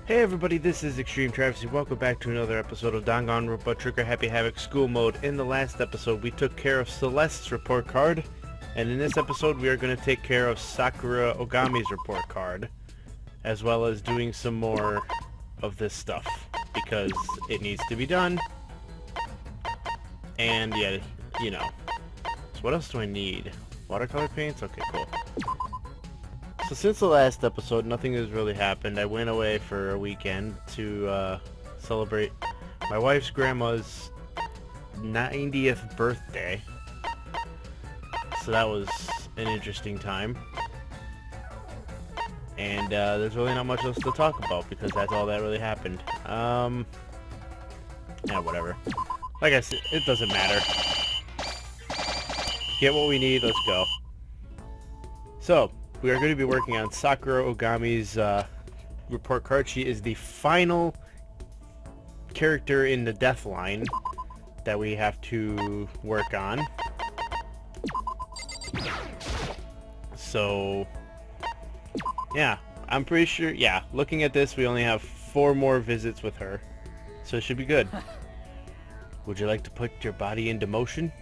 Hey everybody, this is Extreme Travis and welcome back to another episode of Danganronpa Trigger Happy Havoc School Mode. In the last episode, we took care of Celeste's report card, and in this episode, we are going to take care of Sakura Ogami's report card, as well as doing some more of this stuff, because it needs to be done, and yeah, you know. So what else do I need? Watercolor paints? Okay, cool. So since the last episode, nothing has really happened. I went away for a weekend to celebrate my wife's grandma's 90th birthday. So that was an interesting time. And there's really not much else to talk about because that's all that really happened. Yeah, whatever. Like I said, it doesn't matter. Get what we need, let's go. So, we are going to be working on Sakura Ogami's report card. She is the final character in the death line that we have to work on. So, yeah, I'm pretty sure, yeah, looking at this, we only have 4 more visits with her. So it should be good. Would you like to put your body into motion?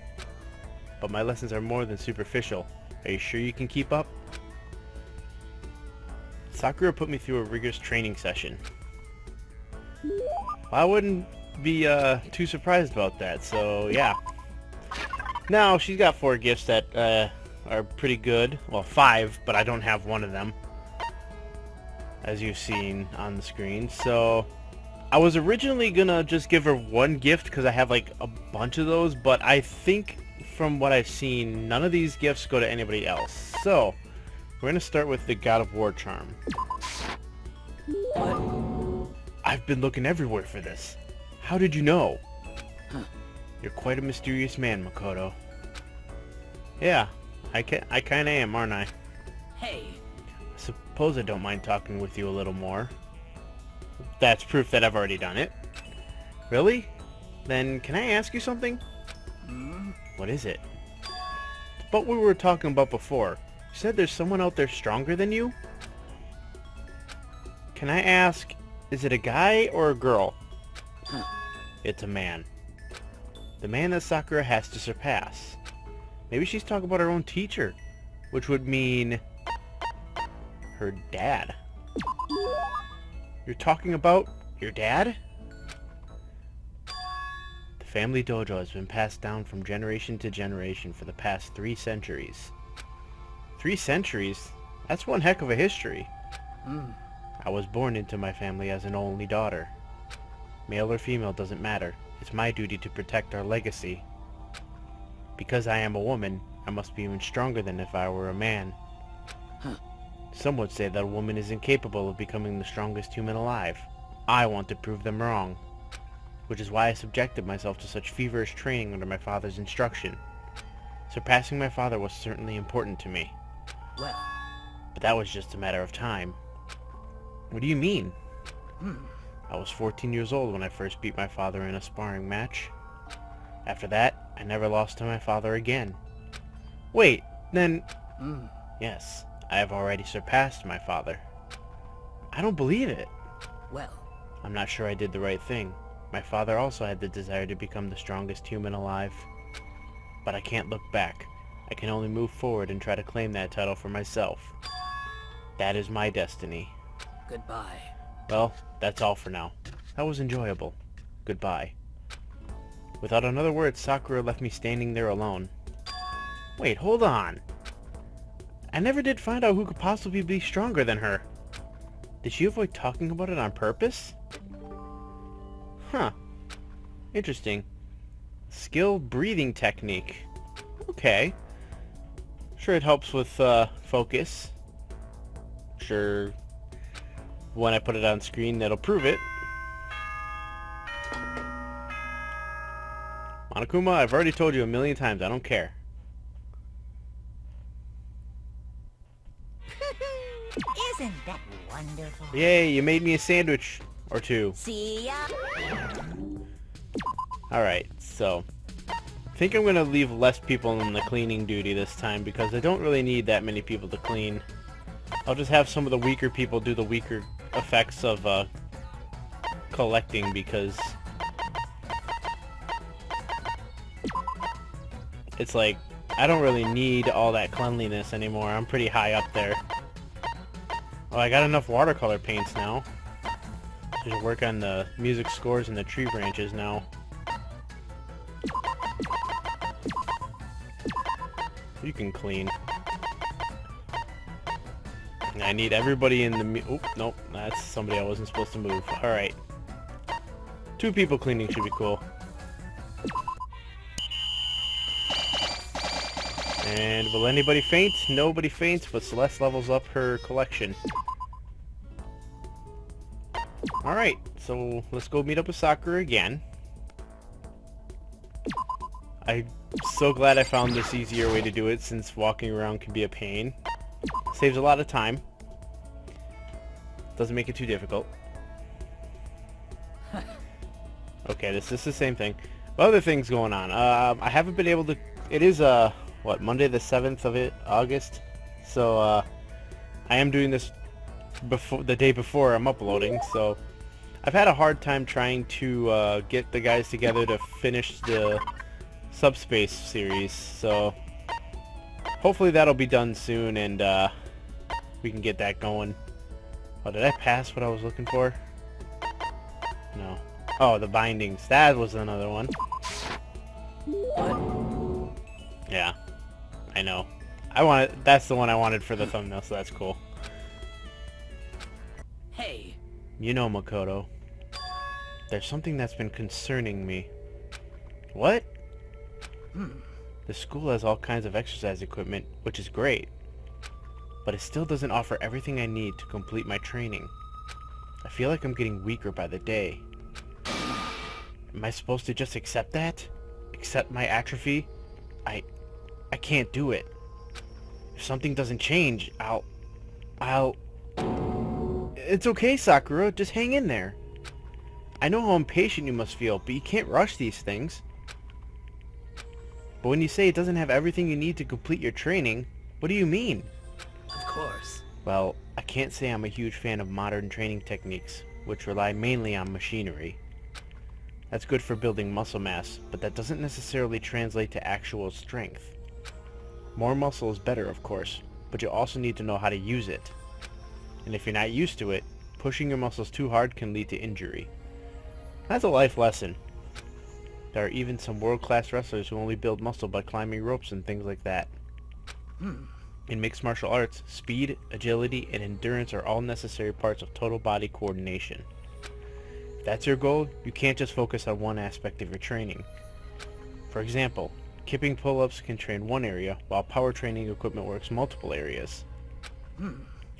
But my lessons are more than superficial. Are you sure you can keep up? Sakura put me through a rigorous training session. I wouldn't be too surprised about that, so yeah. Now, she's got 4 gifts that are pretty good. Well, 5, but I don't have one of them, as you've seen on the screen. So, I was originally gonna just give her 1 gift because I have like a bunch of those, but I think from what I've seen, none of these gifts go to anybody else. So, we're going to start with the God of War charm. What? I've been looking everywhere for this. How did you know? Huh. You're quite a mysterious man, Makoto. Yeah, I kind of am, aren't I? Hey. I suppose I don't mind talking with you a little more. That's proof that I've already done it. Really? Then can I ask you something? What is it? It's about what we were talking about before. You said there's someone out there stronger than you? Can I ask, is it a guy or a girl? Huh. It's a man. The man that Sakura has to surpass. Maybe she's talking about her own teacher, which would mean her dad. You're talking about your dad? The family dojo has been passed down from generation to generation for the past 3 centuries. 3 centuries? That's one heck of a history. I was born into my family as an only daughter. Male or female doesn't matter. It's my duty to protect our legacy. Because I am a woman, I must be even stronger than if I were a man. Huh. Some would say that a woman is incapable of becoming the strongest human alive. I want to prove them wrong. Which is why I subjected myself to such feverish training under my father's instruction. Surpassing my father was certainly important to me. Well. But that was just a matter of time. What do you mean? I was 14 years old when I first beat my father in a sparring match. After that, I never lost to my father again. Wait, then... Yes, I have already surpassed my father. I don't believe it. Well. I'm not sure I did the right thing. My father also had the desire to become the strongest human alive. But I can't look back. I can only move forward and try to claim that title for myself. That is my destiny. Goodbye. Well, that's all for now. That was enjoyable. Goodbye. Without another word, Sakura left me standing there alone. Wait, hold on. I never did find out who could possibly be stronger than her. Did she avoid talking about it on purpose? Huh. Interesting. Skill breathing technique. Okay. Sure it helps with focus. Sure when I put it on screen that'll prove it. Monokuma, I've already told you a million times, I don't care. Isn't that wonderful? Yay, you made me a sandwich or 2. See ya. Alright, so I think I'm gonna leave less people in the cleaning duty this time because I don't really need that many people to clean. I'll just have some of the weaker people do the weaker effects of collecting because it's like I don't really need all that cleanliness anymore. I'm pretty high up there. Oh, I got enough watercolor paints now. Just work on the music scores and the tree branches now. You can clean. I need everybody in the... Oh, nope. That's somebody I wasn't supposed to move. Alright. 2 people cleaning should be cool. And will anybody faint? Nobody faints, but Celeste levels up her collection. Alright, so let's go meet up with Sakura again. I'm so glad I found this easier way to do it, since walking around can be a pain. Saves a lot of time. Doesn't make it too difficult. Okay, this is the same thing. Other things going on. I haven't been able to... It is, what, Monday the 7th of August? So, I am doing this before the day before I'm uploading, so... I've had a hard time trying to get the guys together to finish the Subspace series, so... Hopefully that'll be done soon, and, we can get that going. Oh, did I pass what I was looking for? No. Oh, the bindings. That was another one. What? Yeah. I know. That's the one I wanted for the thumbnail, so that's cool. Hey. You know, Makoto, there's something that's been concerning me. What? The school has all kinds of exercise equipment, which is great. But it still doesn't offer everything I need to complete my training. I feel like I'm getting weaker by the day. Am I supposed to just accept that? Accept my atrophy? I can't do it. If something doesn't change, I'll... It's okay, Sakura. Just hang in there. I know how impatient you must feel, but you can't rush these things. But when you say it doesn't have everything you need to complete your training, what do you mean? Of course. Well, I can't say I'm a huge fan of modern training techniques, which rely mainly on machinery. That's good for building muscle mass, but that doesn't necessarily translate to actual strength. More muscle is better, of course, but you also need to know how to use it. And if you're not used to it, pushing your muscles too hard can lead to injury. That's a life lesson. There are even some world-class wrestlers who only build muscle by climbing ropes and things like that. In mixed martial arts, speed, agility, and endurance are all necessary parts of total body coordination. If that's your goal, you can't just focus on one aspect of your training. For example, kipping pull-ups can train one area, while power training equipment works multiple areas.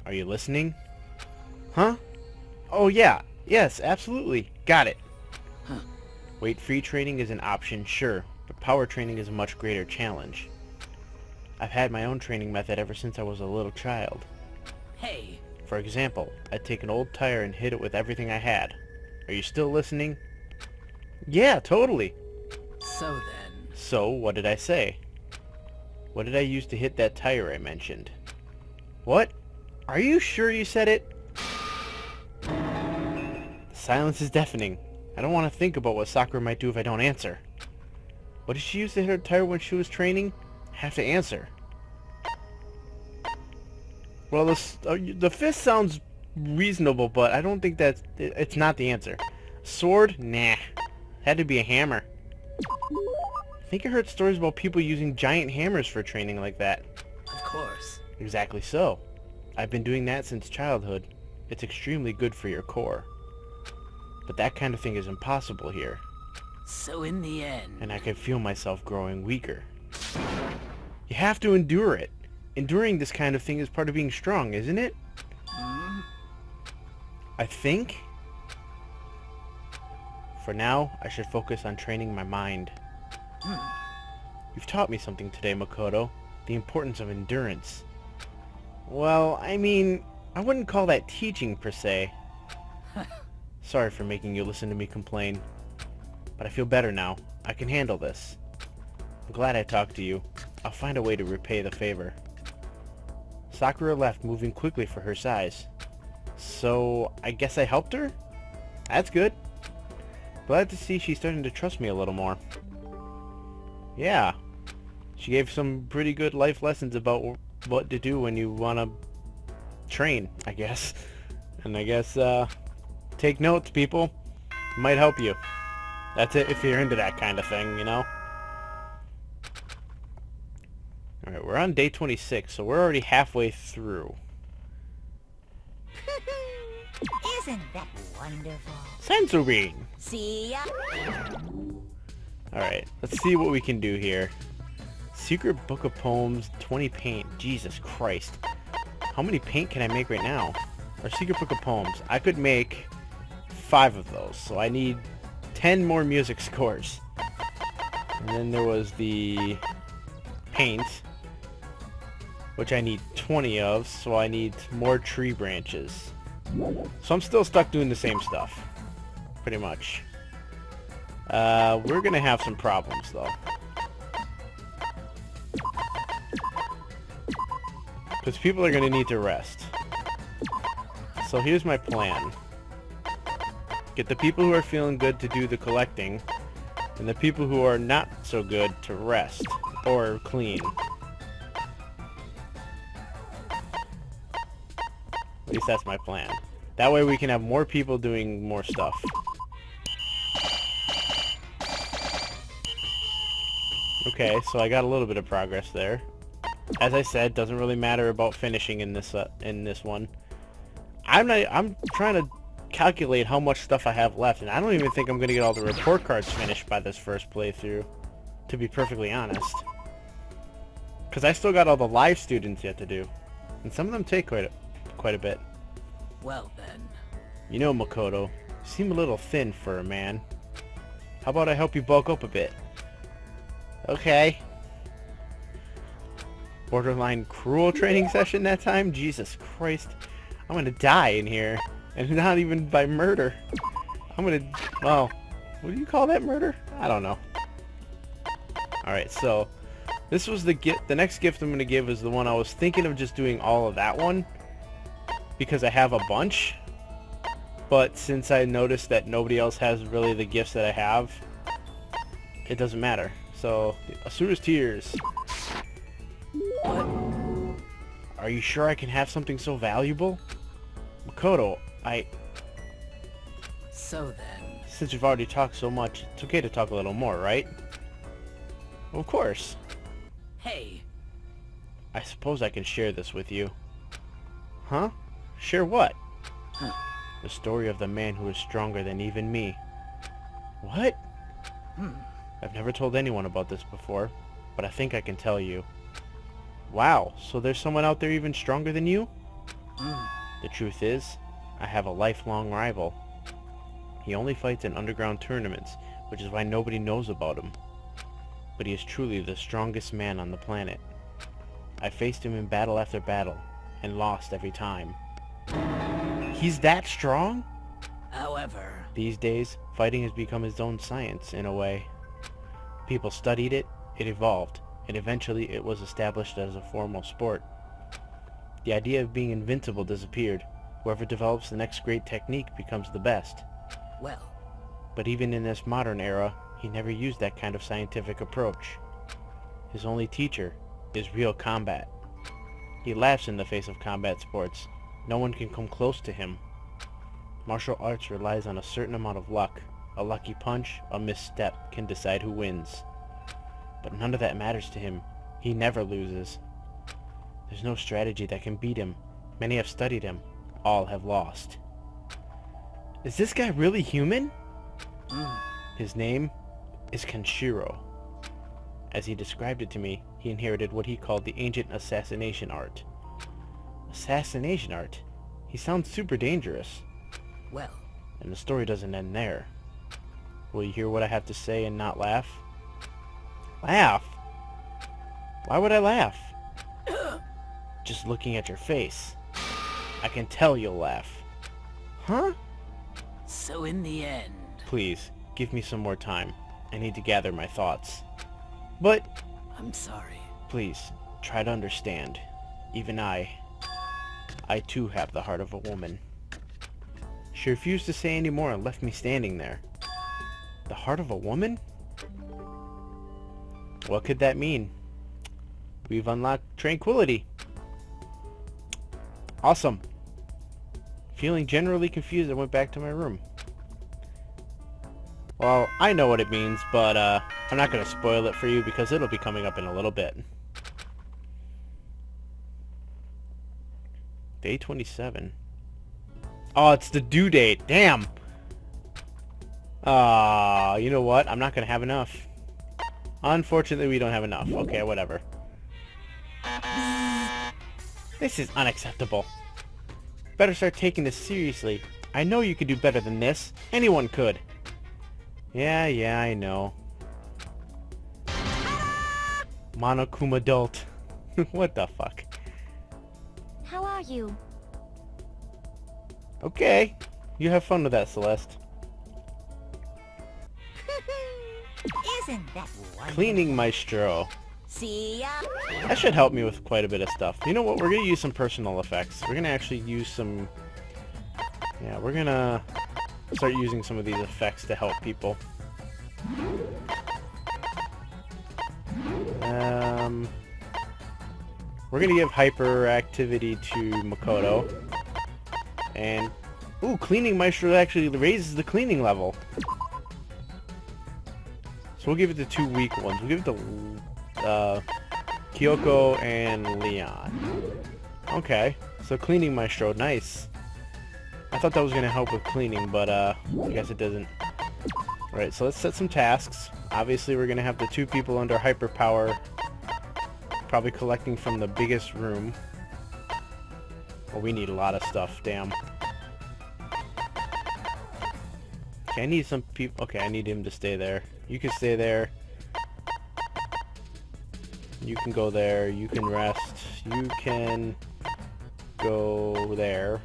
Are you listening? Huh? Oh yeah, yes, absolutely. Got it. Weight-free training is an option, sure, but power training is a much greater challenge. I've had my own training method ever since I was a little child. Hey. For example, I'd take an old tire and hit it with everything I had. Are you still listening? Yeah, totally. So then... So, what did I say? What did I use to hit that tire I mentioned? What? Are you sure you said it? The silence is deafening. I don't want to think about what Sakura might do if I don't answer. What did she use to hit her tire when she was training? I have to answer. Well, the fist sounds reasonable, but I don't think it's not the answer. Sword? Nah. Had to be a hammer. I think I heard stories about people using giant hammers for training like that. Of course. Exactly so. I've been doing that since childhood. It's extremely good for your core. But that kind of thing is impossible here. So in the end... And I can feel myself growing weaker. You have to endure it. Enduring this kind of thing is part of being strong, isn't it? I think. For now, I should focus on training my mind. You've taught me something today, Makoto. The importance of endurance. Well, I mean, I wouldn't call that teaching per se. Sorry for making you listen to me complain. But I feel better now. I can handle this. I'm glad I talked to you. I'll find a way to repay the favor. Sakura left, moving quickly for her size. So, I guess I helped her? That's good. glad to see she's starting to trust me a little more. Yeah. She gave some pretty good life lessons about what to do when you want to train, I guess. And I guess, take notes, people. It might help you. That's it if you're into that kind of thing, you know? Alright, we're on day 26, so we're already halfway through. Isn't that wonderful? Senzu bean! See ya. Alright, let's see what we can do here. Secret Book of Poems, 20 paint. Jesus Christ. How many paint can I make right now? Or Secret Book of Poems. I could make 5 of those, so I need 10 more music scores. And then there was the paint, which I need 20 of, so I need more tree branches. So I'm still stuck doing the same stuff, pretty much. We're gonna have some problems, though. Because people are gonna need to rest. So here's my plan. Get the people who are feeling good to do the collecting, and the people who are not so good to rest, or clean. At least that's my plan. That way we can have more people doing more stuff. Okay, so I got a little bit of progress there. As I said, doesn't really matter about finishing in this one. I'm trying to calculate how much stuff I have left, and I don't even think I'm gonna get all the report cards finished by this first playthrough, to be perfectly honest. Because I still got all the live students yet to do, and some of them take quite a bit. Well then. You know, Makoto, you seem a little thin for a man. How about I help you bulk up a bit? Okay. Borderline cruel training session that time? Jesus Christ. I'm gonna die in here. And not even by murder. I'm gonna... well, what do you call that, murder? I don't know. Alright, so... this was the gift. The next gift I'm gonna give is the one I was thinking of just doing all of that one. Because I have a bunch. But since I noticed that nobody else has really the gifts that I have, it doesn't matter. So, Asura's Tears. What? Are you sure I can have something so valuable? Makoto, So then. since you've already talked so much, it's okay to talk a little more, right? Of course. Hey. I suppose I can share this with you. Huh? Share what? Huh. The story of the man who is stronger than even me. What? I've never told anyone about this before, but I think I can tell you. Wow, so there's someone out there even stronger than you? The truth is, I have a lifelong rival. He only fights in underground tournaments, which is why nobody knows about him. But he is truly the strongest man on the planet. I faced him in battle after battle, and lost every time. He's that strong? However. These days, fighting has become his own science, in a way. People studied it, it evolved, and eventually it was established as a formal sport. The idea of being invincible disappeared. Whoever develops the next great technique becomes the best. Well. But even in this modern era, he never used that kind of scientific approach. His only teacher is real combat. He laughs in the face of combat sports. No one can come close to him. Martial arts relies on a certain amount of luck. A lucky punch, a misstep can decide who wins. But none of that matters to him. He never loses. There's no strategy that can beat him. Many have studied him. All have lost. Is this guy really human? His name is Kenshiro. As he described it to me, he inherited what he called the ancient assassination art. Assassination art? He sounds super dangerous. Well. And the story doesn't end there. Will you hear what I have to say and not laugh? Laugh? Why would I laugh? Just looking at your face. I can tell you'll laugh. Huh? So in the end. Please, give me some more time. I need to gather my thoughts. But... I'm sorry. Please, try to understand. Even I too have the heart of a woman. She refused to say any more and left me standing there. The heart of a woman? What could that mean? We've unlocked tranquility. Awesome. Feeling generally confused, I went back to my room. Well, I know what it means, but I'm not going to spoil it for you because it'll be coming up in a little bit. Day 27. Oh, it's the due date. Damn. You know what? I'm not going to have enough. Unfortunately, we don't have enough. Okay, whatever. This is unacceptable. Better start taking this seriously. I know you could do better than this. Anyone could. Yeah, I know. Monokuma adult. What the fuck? How are you? Okay. You have fun with that, Celeste. Isn't that wonderful? Cleaning Maestro. See ya. That should help me with quite a bit of stuff. You know what? We're going to use some personal effects. We're going to actually use some... Yeah, we're going to start using some of these effects to help people. We're going to give hyperactivity to Makoto. And... Ooh, Cleaning Maestro actually raises the cleaning level. So we'll give it the two weak ones. We'll give it to Kyoko and Leon. Okay, so Cleaning Maestro, nice. I thought that was going to help with cleaning, but I guess it doesn't. Alright, so let's set some tasks. Obviously we're going to have the two people under hyper power, probably collecting from the biggest room. Well, we need a lot of stuff, damn. Okay, I need some people. Okay, I need him to stay there. You can stay there. You can go there. You can rest. You can go there.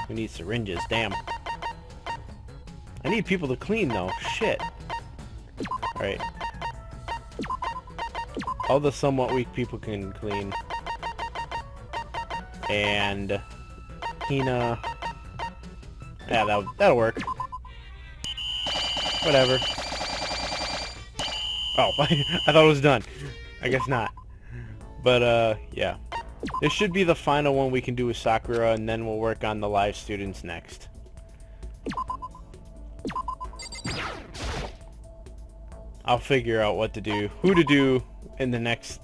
We need syringes. Damn. I need people to clean, though. Shit. Alright. All the somewhat weak people can clean. And... Hina... Yeah, that'll work. Whatever. Oh, I thought it was done. I guess not. But, yeah. This should be the final one we can do with Sakura, and then we'll work on the live students next. I'll figure out what to do, who to do in the next...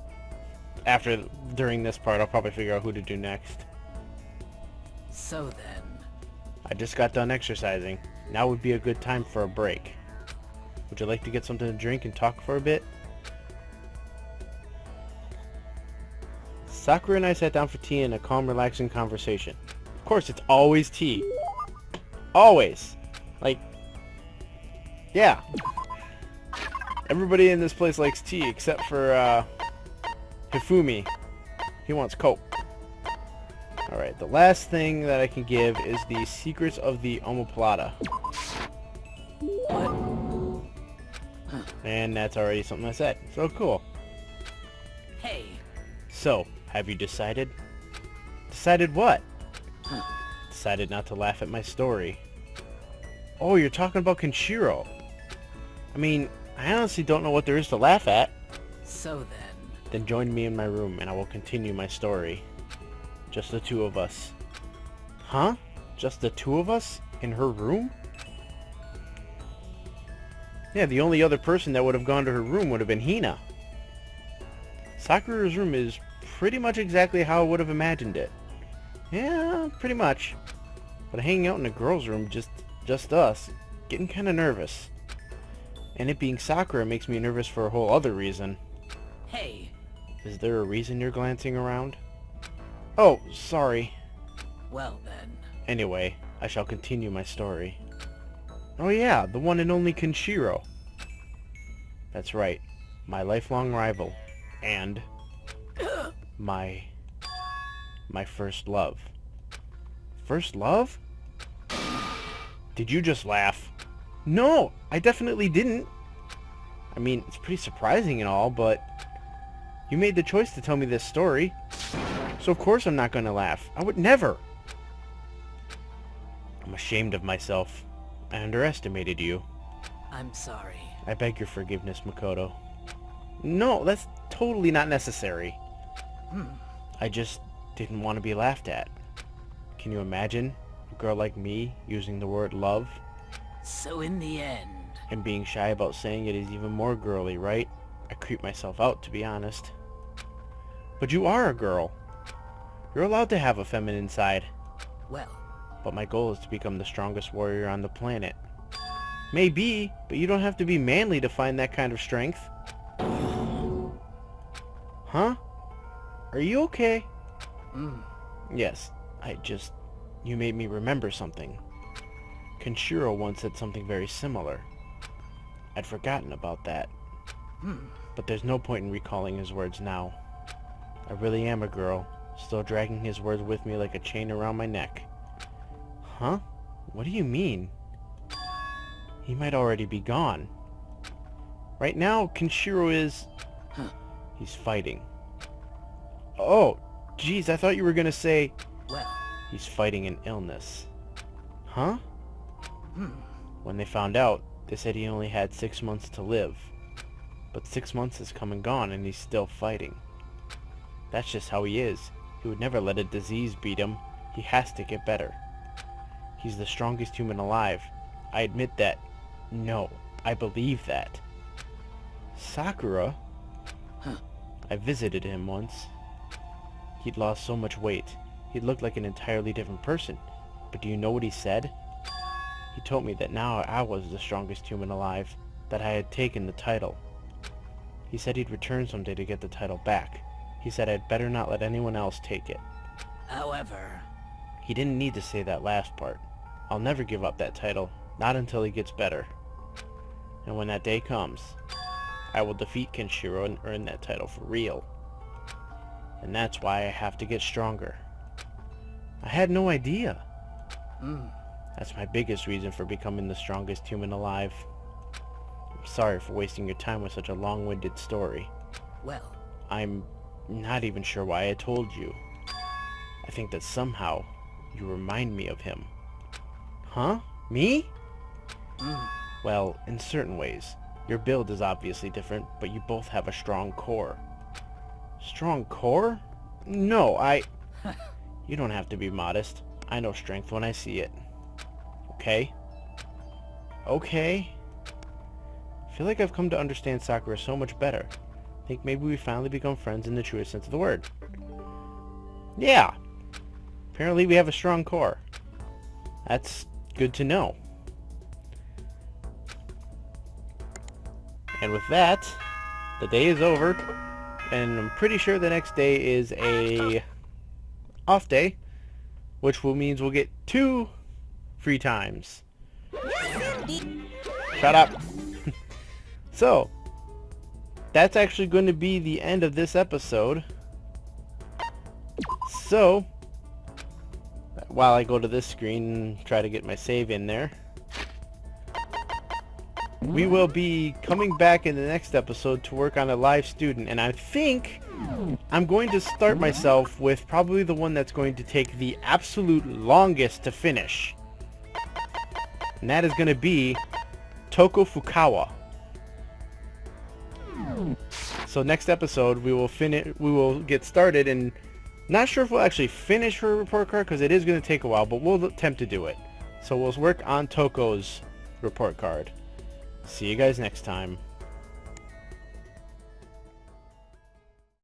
during this part, I'll probably figure out who to do next. So then... I just got done exercising. Now would be a good time for a break. Would you like to get something to drink and talk for a bit? Sakura and I sat down for tea in a calm, relaxing conversation. Of course, it's always tea. Always. Like, yeah. Everybody in this place likes tea except for Hifumi. He wants Coke. Alright, the last thing that I can give is the secrets of the omoplata. What? And that's already something I said. So cool. Hey. So, have you decided? Decided what? Huh. Decided not to laugh at my story. Oh, you're talking about Kenshiro. I mean, I honestly don't know what there is to laugh at. So then... Then join me in my room and I will continue my story. Just the two of us. Huh? Just the two of us? In her room? Yeah, the only other person that would have gone to her room would have been Hina. Sakura's room is pretty much exactly how I would have imagined it. Yeah, pretty much. But hanging out in a girl's room, just us, getting kind of nervous. And it being Sakura makes me nervous for a whole other reason. Hey. Is there a reason you're glancing around? Oh, sorry. Well then. Anyway, I shall continue my story. Oh yeah, the one and only Kenshiro. That's right, my lifelong rival. And my first love. First love? Did you just laugh? No, I definitely didn't. I mean, it's pretty surprising and all, but you made the choice to tell me this story. So of course I'm not going to laugh. I would never. I'm ashamed of myself. I underestimated you. I'm sorry. I beg your forgiveness, Makoto. No, that's totally not necessary. I just didn't want to be laughed at. Can you imagine a girl like me using the word love? So in the end... And being shy about saying it is even more girly, right? I creep myself out, to be honest. But you are a girl. You're allowed to have a feminine side. Well, But my goal is to become the strongest warrior on the planet. Maybe, but you don't have to be manly to find that kind of strength. Huh? Are you okay? Yes, you made me remember something. Kenshiro once said something very similar. I'd forgotten about that. But there's no point in recalling his words now. I really am a girl, still dragging his words with me like a chain around my neck. Huh? What do you mean? He might already be gone. Right now, Kenshiro is... He's fighting. Oh, geez, I thought you were gonna say... well, He's fighting an illness. Huh? When they found out, they said he only had 6 months to live. But 6 months has come and gone and he's still fighting. That's just how he is. He would never let a disease beat him. He has to get better. He's the strongest human alive. I admit that. No, I believe that. Sakura? I visited him once. He'd lost so much weight. He looked like an entirely different person. But do you know what he said? He told me that now I was the strongest human alive, that I had taken the title. He said he'd return someday to get the title back. He said I'd better not let anyone else take it. however... He didn't need to say that last part. I'll never give up that title, not until he gets better. And when that day comes, I will defeat Kenshiro and earn that title for real. And that's why I have to get stronger. I had no idea. That's my biggest reason for becoming the strongest human alive. I'm sorry for wasting your time with such a long-winded story. Well, I'm not even sure why I told you. I think that somehow you remind me of him. Huh? Me? Well, in certain ways. Your build is obviously different, but you both have a strong core. Strong core? No, You don't have to be modest. I know strength when I see it. Okay? Okay? I feel like I've come to understand Sakura so much better. I think maybe we finally become friends in the truest sense of the word. Yeah. Apparently we have a strong core. That's good to know. And with that, the day is over, and I'm pretty sure the next day is a off day, which means we'll get 2 free times. Shut up. So, that's actually going to be the end of this episode. So, while I go to this screen and try to get my save in there, we will be coming back in the next episode to work on a live student, and I think I'm going to start myself with probably the one that's going to take the absolute longest to finish. And that is going to be Toko Fukawa. So next episode we will get started, and not sure if we'll actually finish her report card because it is going to take a while, but we'll attempt to do it. So we'll work on Toko's report card. See you guys next time.